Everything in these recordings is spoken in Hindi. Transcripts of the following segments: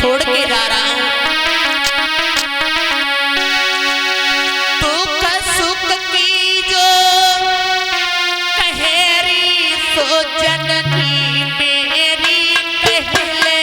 छोड़ के जा रहा हूं। दुख सुख की जो कहेरी सो जननी मेरी कहले।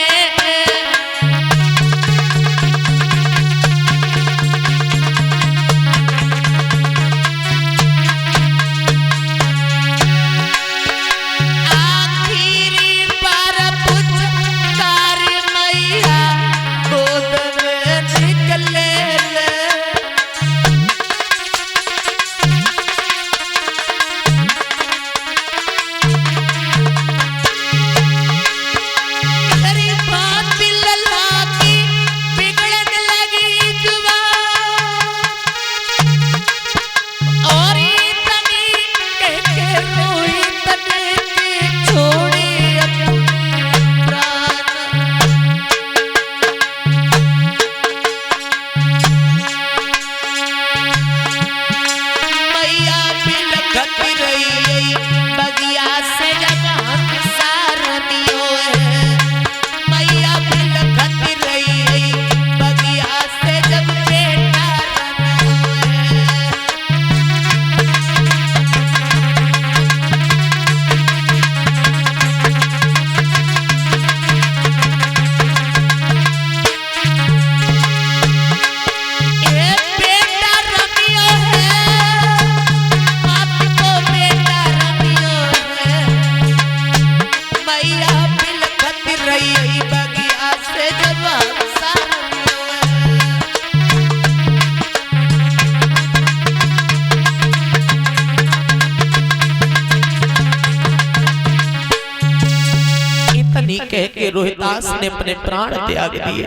कह के रोहिदास ने अपने प्राण त्याग दिए।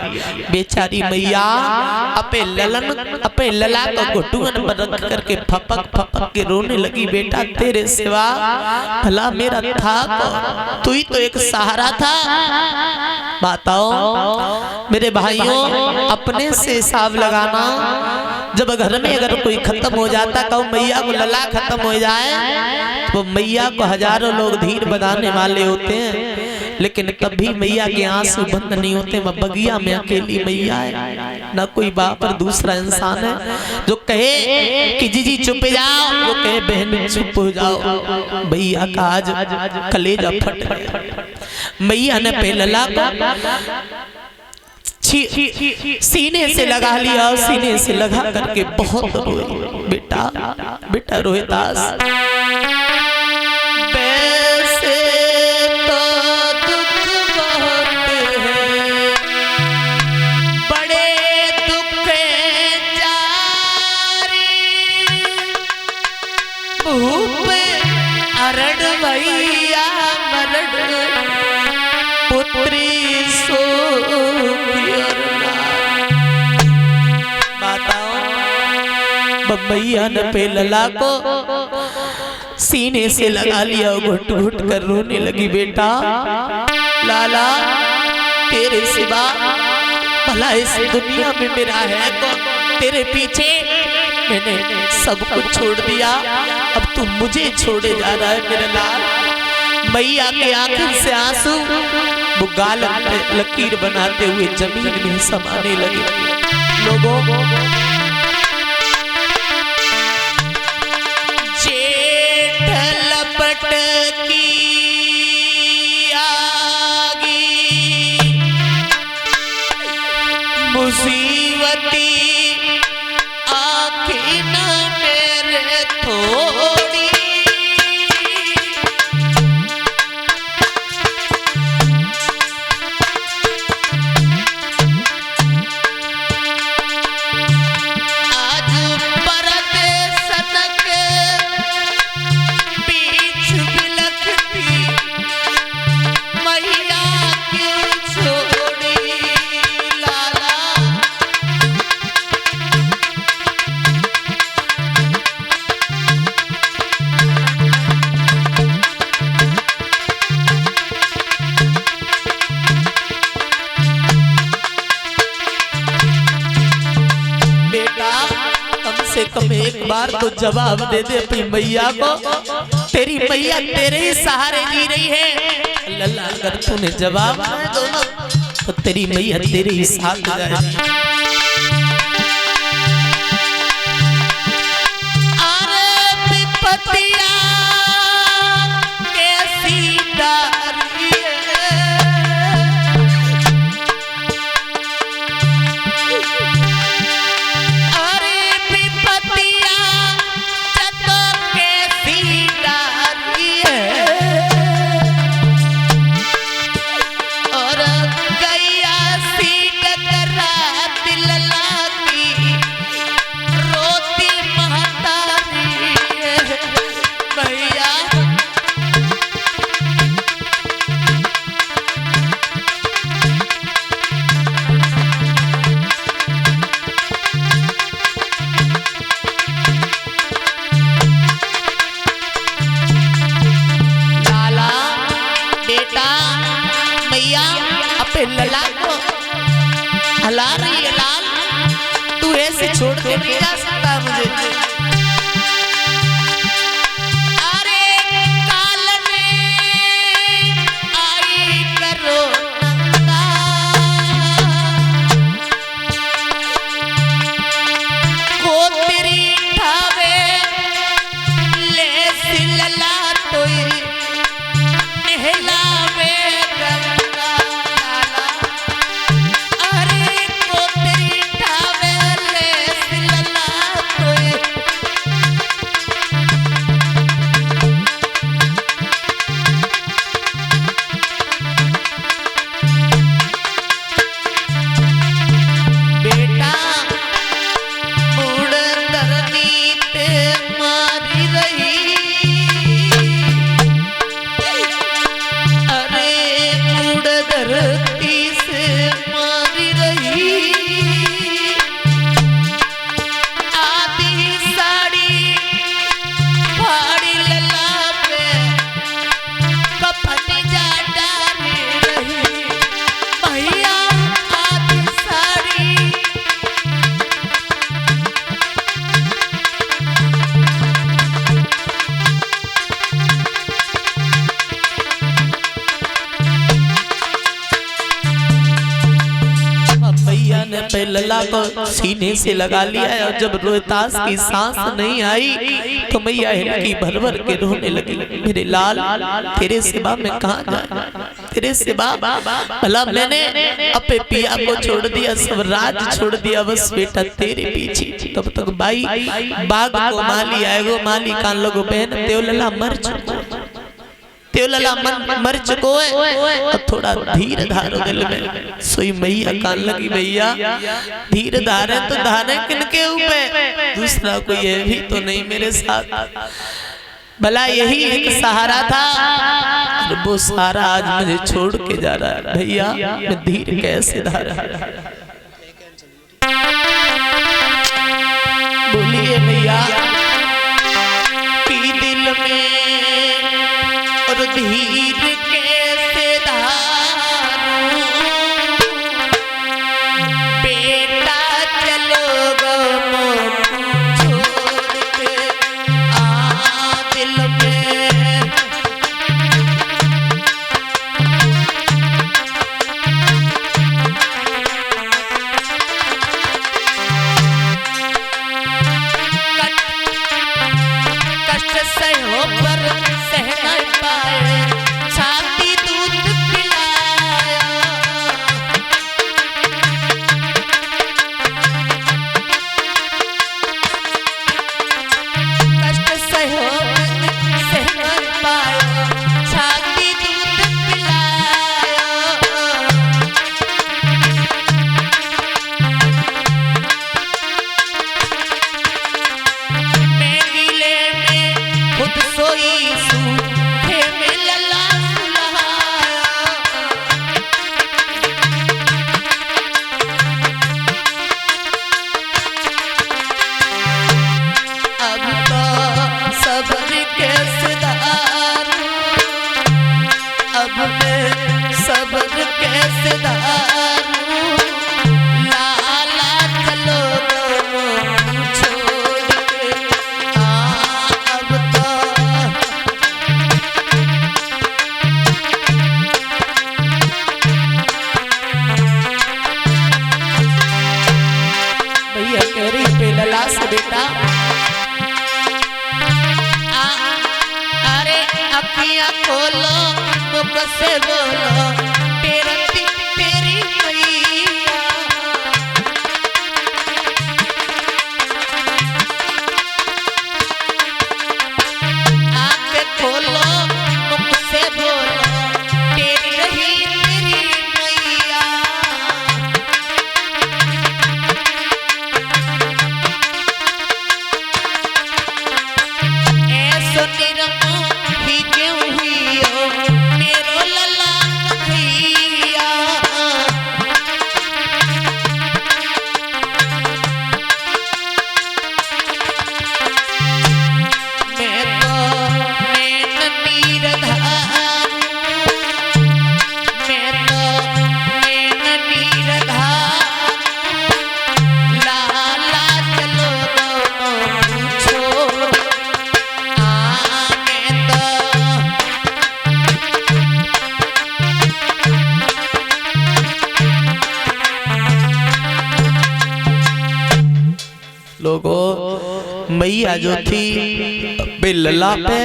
बेचारी मैया अपने लला को घुटुअन में रख करके फपक फपक के रोने लगी। बेटा तेरे सिवा भला मेरा था कौन? तू ही तो एक सहारा था। बताओ मेरे भाइयों, अपने से हिसाब लगाना। जब घर में अगर कोई खत्म हो जाता, कहो मैया को लला खत्म हो जाए, तो मैया को हजारों लोग धीर बधाने वाले होते हैं, लेकिन कभी मैया के आंसू बंद नहीं होते। वह बगिया में अकेली मैया है, ना कोई बाप और दूसरा इंसान है जो कहे कि जी जी चुप जाओ, वो कहे बहन चुप हो जाओ। मैया का आज कलेजा फट गया। मैया ने पे लला को सीने से लगा लिया, सीने से लगा करके बहुत रोई। बेटा बेटा रोहिदास, वैसे तो दुख बहुत है, बड़े दुख जारी, भूप अरड़ भैया मरड़, पुत्री सो मैया ने पे लला को सीने से लगा लिया, घुट घुट कर रोने लगी। बेटा लाला तेरे सिवा भला इस दुनिया में मेरा है कौन? तेरे पीछे मैंने सब कुछ छोड़ दिया, अब तू मुझे छोड़े जा रहा है मेरा लाल। मैया के आंखों से आंसू वो गाल में लकीर बनाते हुए जमीन में समाने लगे। लोगों मुसीबती आँखें न मेरे थोड़ी, आज परदेसन के बीच बिलखती मैया क्यों छोड़ी। कम एक बार तो जवाब दे दे अपनी मैया को। तेरी मैया तेरे ही सहारे जी रही है। लल्ला अगर तूने जवाब तो तेरी मैया तेरे ही साथ जाए। लला को हला रही है लाल, तू ऐसे छोड़ के नहीं जा सकता मुझे। अरे काल में आई करो को तेरी ठावे ले सिलला तो नहलावे पे लला को सीने से लगा लिया है और जब रोहतास की सांस नहीं आई तो मैया हिलकी भर भर के रोने लगी। मेरे लाल तेरे सिवा मैं कहाँ जाए, तेरे सिवा भला मैंने अपने पिया को छोड़ दिया, सब राज छोड़ दिया, बस बेटा तेरे पीछे। तब तक भाई बाग को माली आएगो, माली कान लोगो बहन त्यो लला मर चुका, त्यो लला मर चुको है और थोड़ा धीर धारो दिल में। सोई मैया कान लगी भैया धीर धारे तो धारे किनके ऊपर, दूसरा कोई है भी तो नहीं मेरे साथ, भला यही एक सहारा था और वो सहारा आज मुझे छोड़ के जा रहा है। भैया मैं धीर कैसे धारा, बोलिए भैया की दिल में और धीर कैसे धारूं, बेटा चलो गो छोड़ के आ दिल में। कष्ट सहो पर सह नहीं पाए, अखियां खोलो मुख से बोलो तेरी तेरी मैया। आंखें खोलो मुख से बोलो तेरी रही तेरी मैया। ऐसो निरमोही क्यों हुई हो मेरो लला भैया। मैं तो नैन नीरधार, मैं तो नैन नीरधार, लाला चलो दोनों छोड़। मैं तो लोगों मैया जो थी बिल्ला पे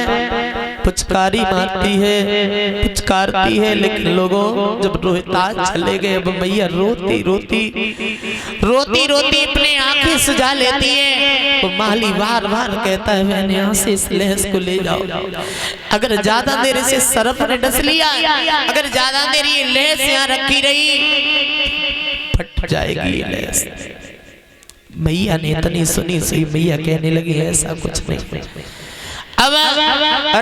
पुचकारी मारती है पुचकारती है, लेकिन लोगों जब रोहिताज चले गए अब मैया रोती रोती रोती रोती अपने आंखें सुझा लेती है। तो माली बार बार कहता है मैंने यहाँ से इस लहस को ले जाओ, अगर ज्यादा देर से सरफ ने डस लिया, अगर ज्यादा देर ये लहस यहाँ रखी रही फट जाएगी ये लहस। मैया ने इतनी सुनी सी मैया कहने लगी ऐसा कुछ नहीं। अब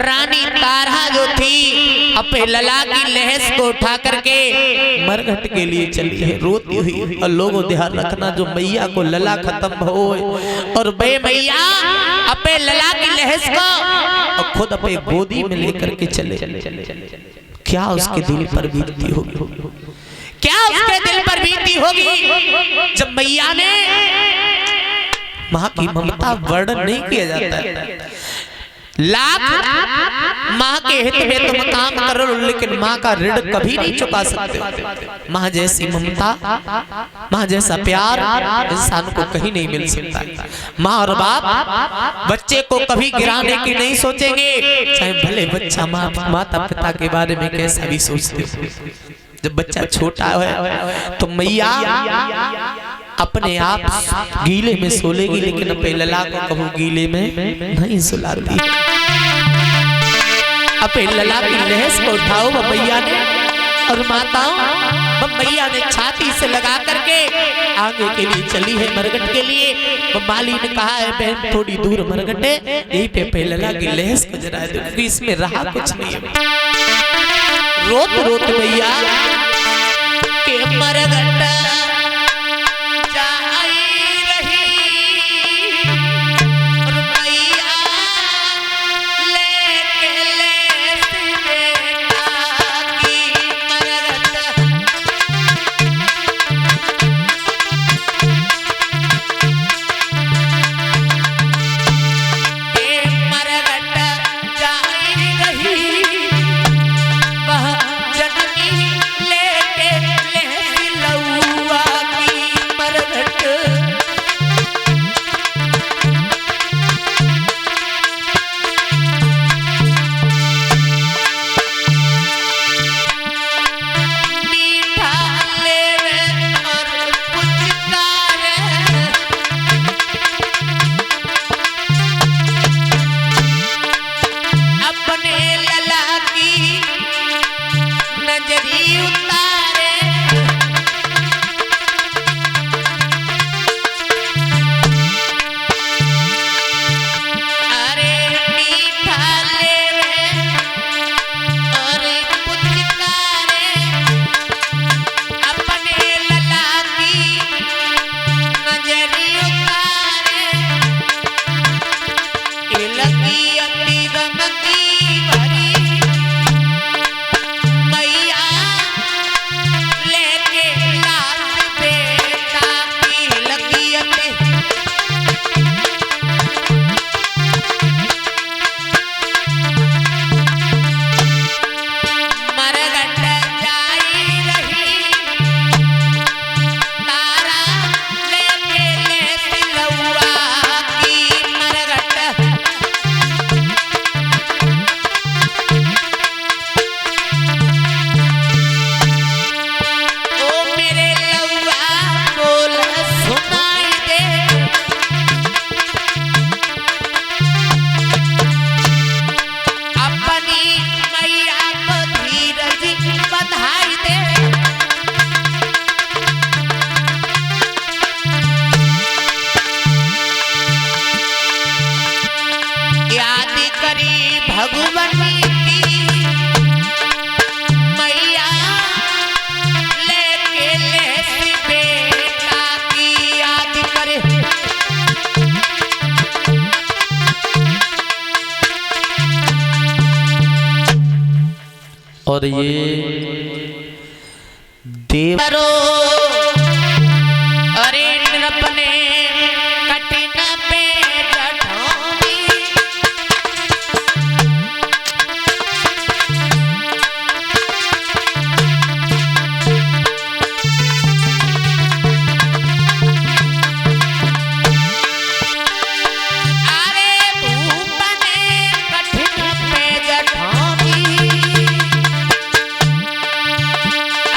रानी तारा जो थी अपने लला की लहस को उठा करके मरघट के लिए चली है रोती हुई। और लोगों ध्यान रखना जो मैया को लला खत्म हो और बे मैया अपने लला की लहस को और खुद अपने गोदी में लेकर के चले, क्या उसके दिल पर बीतती होगी, क्या उसके दिल पर बीती होगी जब मैया ने। माँ की ममता वर्णन नहीं किया जाता है। लाख माँ के हित में तुम काम करो लेकिन माँ का ऋण कभी नहीं चुका सकते। माँ जैसी ममता, माँ जैसा प्यार इंसान को कहीं नहीं मिल सकता। माँ और बाप बच्चे को कभी गिराने की नहीं सोचेंगे, चाहे भले बच्चा माता पिता के बारे में कैसा भी सोचते हो। जब बच्चा छोटा है तो मैया अपने आप गीले में सोलेगी लेकिन अपने लला को कभी गीले में नहीं सुलाती। अपने लला की लहस को उठाओ मैया ने और माताओं मैया ने छाती से लगा करके आगे के लिए चली है मरघट के लिए। माली ने कहा है बहन थोड़ी दूर मरघट है, यही पे लला की लहस को जरा दो क्योंकि इसमें रहा कुछ नहीं है। रोत रोत मैया के मरघट भगवती की मैया लेके ले बेटा की याद करे। और ये देवरो अरे अपने कठिन पे जठानी अरे भूपने कठिन पे जठानी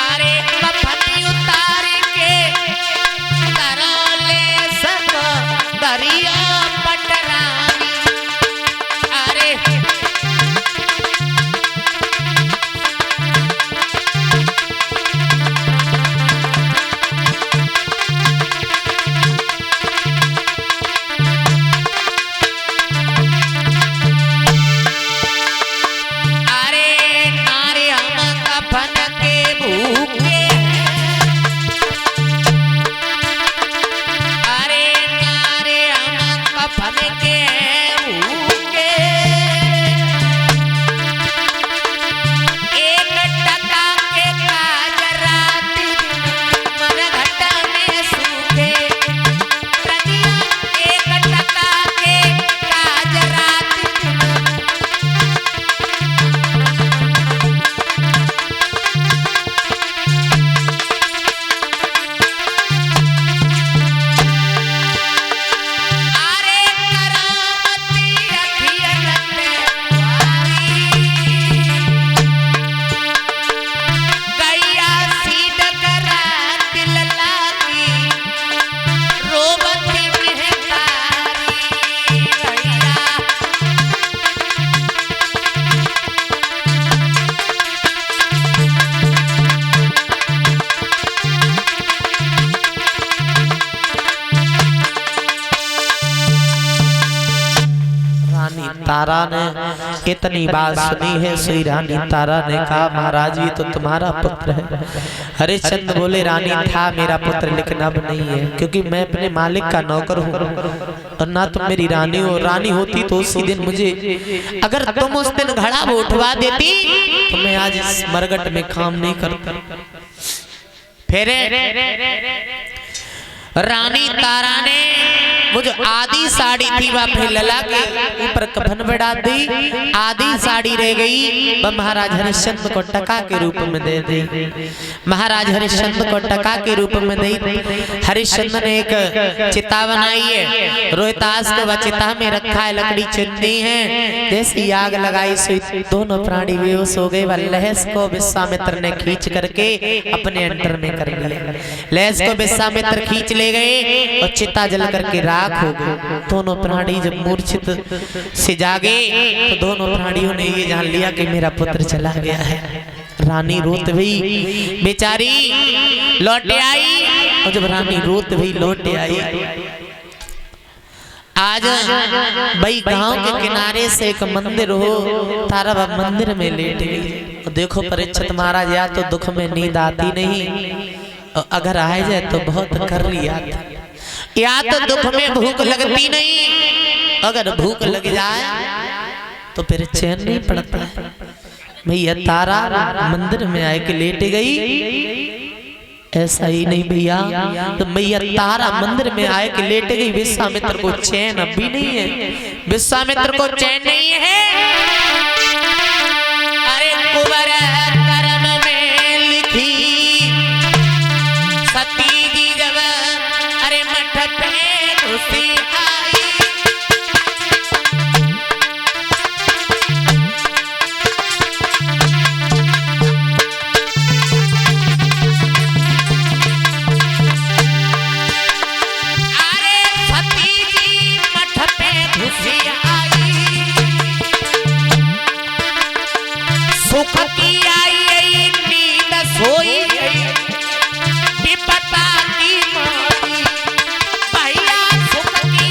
अरे कफनी उतार के तरले सब दरिया पटरानी अरे अरे नारे हम कफन के भूखे अरे नारे हम कफन के भूखे एक टका के काज रात मन घटा में सूखे रनिया एक टका के काज रात अरे करामती अखियन में गैया सीध करा दिल लागी रोबती मेहतारी गैया रानी तारा ने इतनी बात सुनी है। श्री रानी तारा ने कहा महाराज ये तो तुम्हारा पुत्र है। हरिश्चंद्र बोले रानी था मेरा पुत्र लेकिन अब नहीं है क्योंकि मैं अपने मालिक का नौकर हूँ और ना तुम मेरी रानी हो। रानी होती तो उसी दिन मुझे अगर तुम उस दिन घड़ा वो उठवा देती तो मैं आज इस मरगट में काम नहीं करता। फिर रानी तारा ने वो जो आधी साड़ी थी वह अपने लला के ऊपर कफन बढ़ा दी। आधी साड़ी रह गई वह महाराज हरिश्चंद्र को टका के रूप में दे दी। महाराज हरिश्चंद्र को टका के रूप में दी। हरिश्चंद्र ने एक चिता बनाई है, रोहितास को वह चिता में रखा है, लकड़ी चुननी है। जैसी आग लगाई सो दोनों प्राणी बेहोश हो गए। वह लहस को विश्वामित्र ने खींच करके अपने अंडर में कर लिया। लहस को विश्वामित्र खींच ले गए और चिता जल करके राख हो गए। दोनों प्राणी जब मूर्छित से जागे तो दोनों प्राणियों ने ये जान लिया कि मेरा पुत्र चला गया है। रानी रोत हुई बेचारी लौटे आई और जब रानी रोत हुई लौटे आई आज भाई गांव के किनारे से एक मंदिर हो तारा मंदिर में लेट गई। देखो परीक्षित महाराज या तो दुख में नींद आती नहीं और अगर आ जाए तो बहुत कर लिया या तो दुख में भूख लगती नहीं, अगर भूख लग जाए तो फिर चैन नहीं पड़ता। भैया तारा मंदिर में आए के लेट गई। ऐसा ही नहीं भैया तो मैया तारा मंदिर में आए के लेट गई। विश्वामित्र को चैन अभी नहीं है। विश्वामित्र को चैन नहीं है। अरे कुंवर कर्म में लिखी सती जी जब अरे मठ पे घुसी आई। अरे सती जी मठ पे घुसी आई। सुख की आई नींद सोई विपता की मारी। भैया सुख की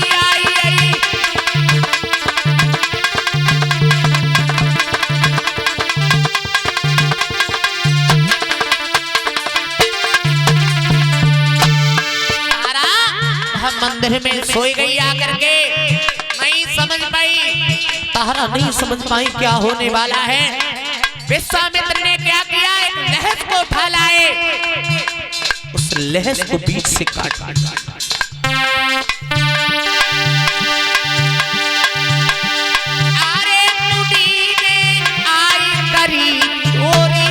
मंदिर में सोई गई आकर के, नहीं समझ पाई, तारा नहीं समझ पाई क्या होने वाला है। विश्वामित्र ने क्या किया, एक लहस को उठा लाए, उस लहस को बीच से काट दिया। अरे मुड़ी ने आई करी चोरी,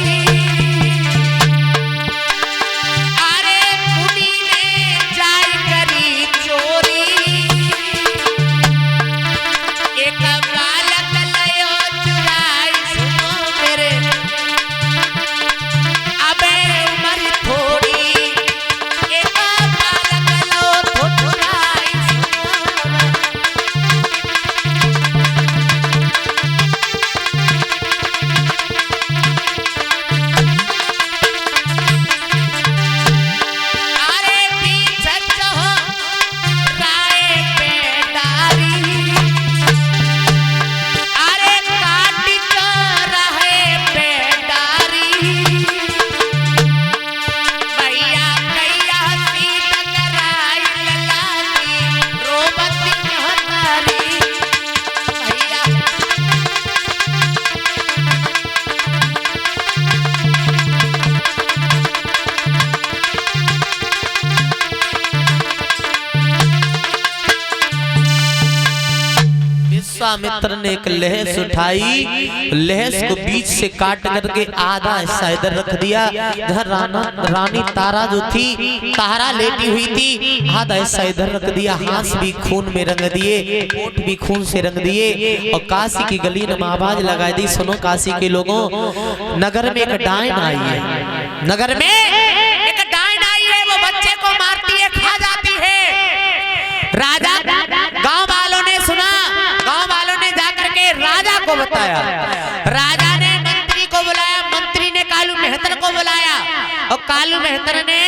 अरे मुड़ी ने जाई करी चोरी, एक बालक लयो चुराई, सुनो मेरे अबे उम्र थोड़ी, एक बालक लो तो चुराई, अरे पीछे चहो राय पे डारी, अरे काटी तो रहे पे डारी, भैया कैया सी टकराई ललाली, रोबती हमारी भैया। विश्वामित्र ने एक लहस उठाई, लहस को बीच से काट करके आधा हिस्सा इधर रख दिया, जहाँ रानी तारा जो थी, तारा लेटी हुई थी, आधा हिस्सा इधर रख दिया, हाथ भी खून में रंग दिए, होठ भी खून से रंग दिए, और काशी की गली में आवाज लगा दी, सुनो काशी के लोगों, नगर में एक डायन आई है, नगर में एक डायन आई है, वो बच्चे को मारती है, खा जाती है। राजा, गांव वालों ने सुना, गांव वालों ने जाकर के राजा को बताया, राजा ने मंत्री को बुलाया, मंत्री ने कालू मेहतर को बुलाया, और कालू मेहतर ने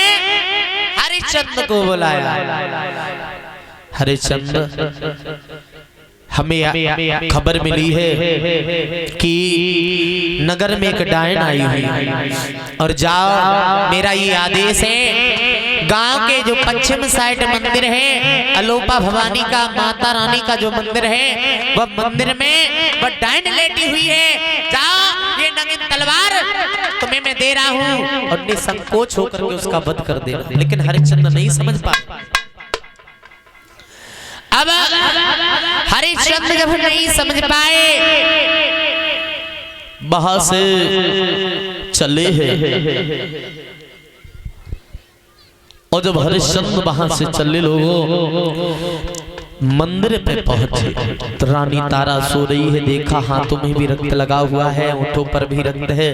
हरिश्चंद्र को बुलाया। हरिश्चंद्र, हमें खबर मिली है कि नगर में एक डायन आई हुई, और जाओ, मेरा ये आदेश है, गांव के जो पश्चिम साइड मंदिर है, अलोपा भवानी का, माता रानी का जो मंदिर है, वह मंदिर में वह डायन लेटी हुई है, जाओ ये नंगी तलवार तुम्हें मैं दे रहा हूँ, और निसंकोच होकर के उसका वध कर देना। लेकिन हरिश्चंद्र नहीं समझ पाया। अब हरिश्चंद्र जब नहीं समझ पाए, वहां से चले हैं, और जब हरिश्चंद्र वहां से चले, लोगों मंदिर पे पहुंचे, तो रानी तारा सो रही है, देखा हाथों में भी रक्त लगा हुआ है, ओठों पर भी रक्त है।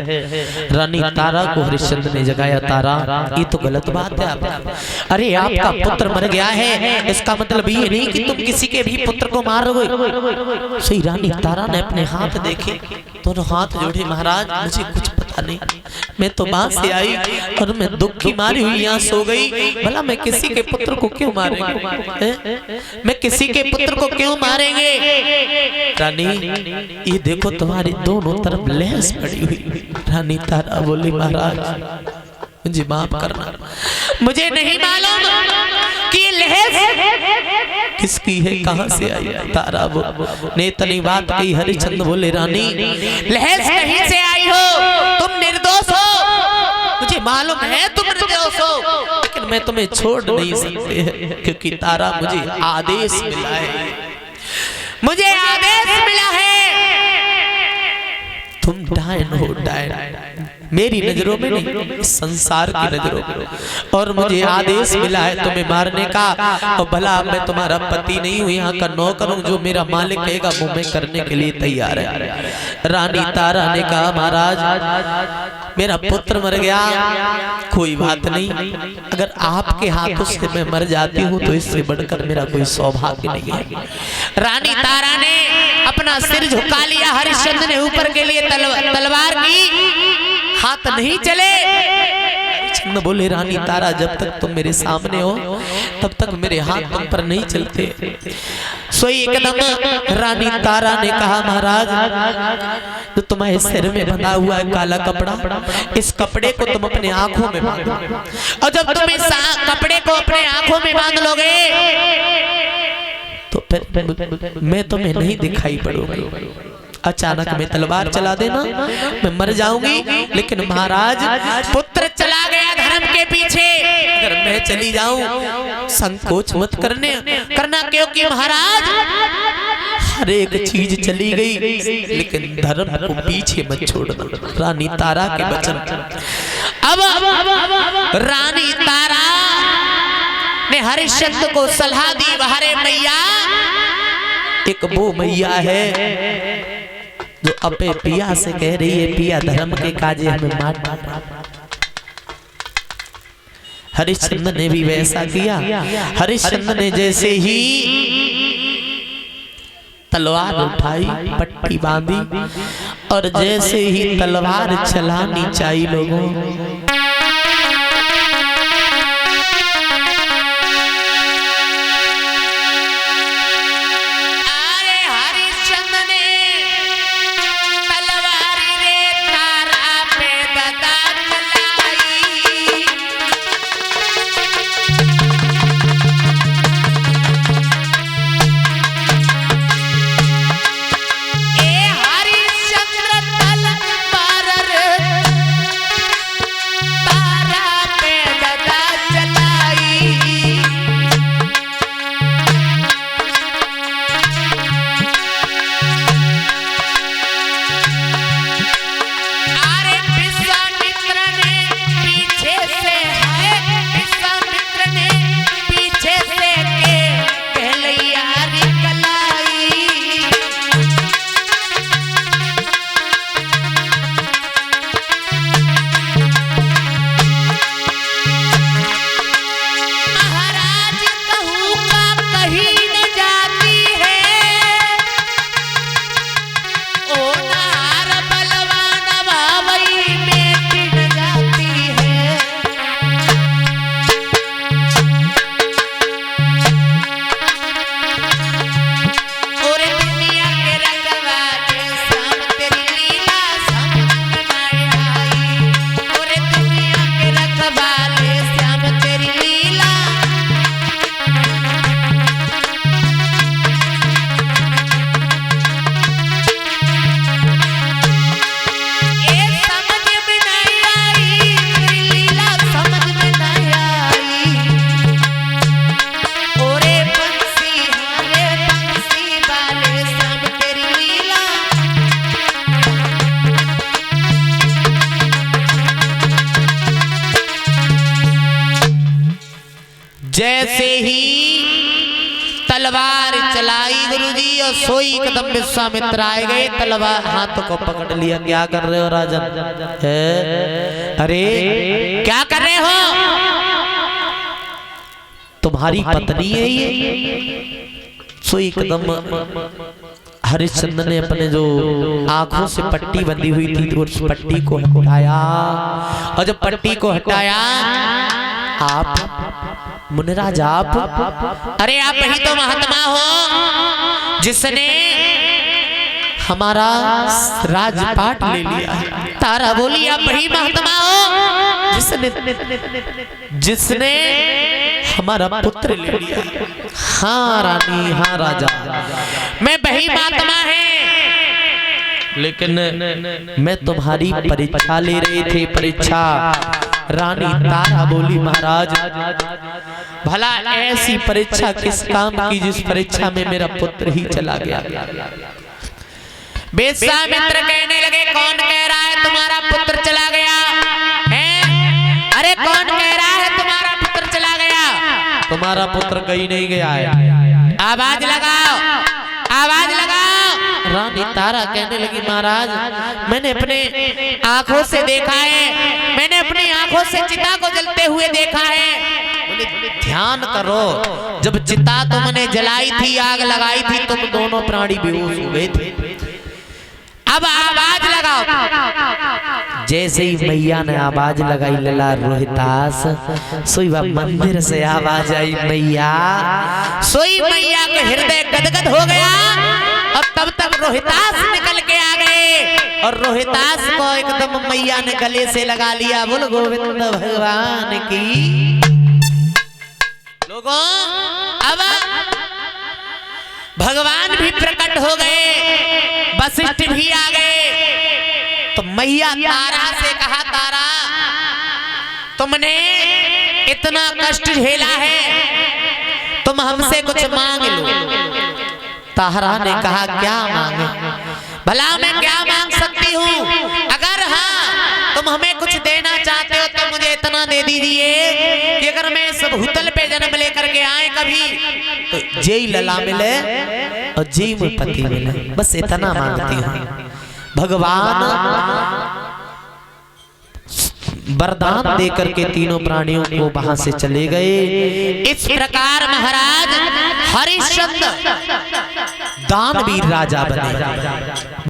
रानी तारा को हरिश्चंद्र ने जगाया, तारा ये तो गलत बात है, आप अरे आपका पुत्र मर गया है, इसका मतलब ये नहीं कि तुम किसी के भी पुत्र को मारोगे। सही रानी तारा ने अपने हाथ देखे, दोनों हाथ जोड़े, महाराज मुझे कुछ पता नहीं, मैं तो वहां से आई और मैं दुख की मारी हुई यहाँ सो गई, भला मैं किसी के पुत्र को क्यों मारेंगे, मैं किसी के पुत्र को क्यों मारेंगे। रानी ये देखो तुम्हारी दोनों तरफ लहस पड़ी हुई। रानी तारा बोली, महाराज मुझे माफ करना, मुझे नहीं मालूम कि लहस किसकी है, कहां से आई। तारा ने इतनी बात कही। हरिश्चंद्र बोले, रानी लहस कहीं से आई हो, तुम निर्दोष हो, मुझे मालूम है तुम निर्दोष हो, लेकिन मैं तुम्हें छोड़ नहीं सकते, क्योंकि तारा मुझे आदेश मिला है, मुझे आदेश मिला है, तुम डायन हो, डायन मेरी नजरों में नहीं, संसार की नजरों में, और मुझे आदेश मिला है तुम्हें मारने का, और भला मैं तुम्हारा पति नहीं हूँ, यहाँ का नौकर हूँ, जो मेरा मालिक कहेगा वो मैं करने के लिए तैयार है। रानी तारा ने कहा, महाराज मेरा पुत्र मर गया, कोई बात नहीं, अगर आपके हाथों से मैं मर जाती हूँ तो इससे बढ़कर मेरा कोई सौभाग्य नहीं है। रानी तारा ने अपना सिर झुका लिया, हरिश्चंद्र ने ऊपर के लिए तलवार की, हाथ नहीं चले। हरिश्चंद्र बोले, रानी तारा जब तक तुम मेरे सामने हो तब तक मेरे हाथ तुम पर नहीं चलते। सोई एकदम रानी तारा ने कहा, महाराज तो तुम्हारे सिर में बंधा हुआ है काला कपड़ा, इस कपड़े को तुम अपने आंखों में बांधो, और जब तुम इस कपड़े को अपने आंखों में बांध लोगे तो फिर मैं तुम्हें नहीं दिखाई पड़ूंगी, अचानक मैं तलवार चला देना, मैं मर जाऊंगी। लेकिन महाराज पुत्र चला गया धर्म के पीछे, अगर मैं चली जाऊं संकोच मत करना, क्योंकि महाराज हर एक चीज चली गई लेकिन धर्म को पीछे मत छोड़ना। रानी तारा के वचन। अब रानी तारा ने हरिश्चंद्र को सलाह दी, हरे मैया, एक वो मैया है जो अपने पिया से कह रही है, पिया धर्म के काजे हमें मार। हरिश्चंद्र ने भी वैसा किया। हरिश्चंद्र ने जैसे ही तलवार उठाई, पट्टी बांधी और जैसे ही तलवार चलानी चाहिए लोगों, जैसे ही तलवार चलाई गुरुजी और सोई कदम विश्वामित्र आए गए, तलवार हाथों को पकड़ लिया। क्या कर रहे हो राजन? अरे क्या कर रहे हो? तुम्हारी पत्नी है ये। सोई कदम हरिश्चंद्र ने अपने जो आंखों से पट्टी बंधी हुई थी तो उस पट्टी को हटाया, और जब पट्टी को हटाया, आप मुनिराज आप, अरे आप ही तो महात्मा हो जिसने हमारा राजपाट ले लिया। तारा बोली आप ही महात्मा हो जिसने हमारा पुत्र ले लिया। हाँ रानी, हाँ राजा, मैं वही महात्मा है, लेकिन मैं तुम्हारी परीक्षा ले रही थी। परीक्षा रानी तारा बोली महाराज भला ऐसी परीक्षा किस काम की जिस परीक्षा में मेरा पुत्र ही चला गया। विश्वामित्र कहने लगे कौन कह रहा है तुम्हारा पुत्र चला गया है? अरे कौन कह रहा है तुम्हारा पुत्र चला गया? तुम्हारा पुत्र कहीं नहीं गया है, आवाज लगाओ, आवाज लगाओ। रानी तारा कहने लगी महाराज मैंने अपने आंखों से देखा है, मैंने अपनी आंखों से चिता को जलते हुए देखा है। ध्यान करो, जब चिता तुमने जलाई थी, आग लगाई थी, तुम दोनों प्राणी बेहोश हो गए थे। अब आवाज लगाओ। जैसे ही मैया ने आवाज लगाई लला रोहितास, सोई मंदिर से आवाज आई मैया। सोई मैया का हृदय गदगद हो गया। अब तब तक रोहितास निकल के आ गए और रोहितास को एकदम मैया ने गले से लगा लिया। बोल गोविंद भगवान की। लोगों अब भगवान भी प्रकट हो गए, वशिष्ठ भी आ गए। तो मैया तारा से कहा, तारा तुमने इतना कष्ट झेला है, तुम हमसे कुछ मांग लो। तारा ने कहा, क्या मांगे? भला मैं क्या मांग सकती हूँ? अगर हाँ तुम हमें कुछ देना चाहते हो तो मुझे इतना दे दीजिए कि अगर मैं इस भूतल पे जन्म लेकर के आए कभी तो जय लला मिले और जय में पति मिले, बस इतना मांगती हूँ। भगवान वरदान देकर के तीनों प्राणियों को वहां से चले गए। इस प्रकार महाराज हरिश्चंद्र दानवीर राजा बने।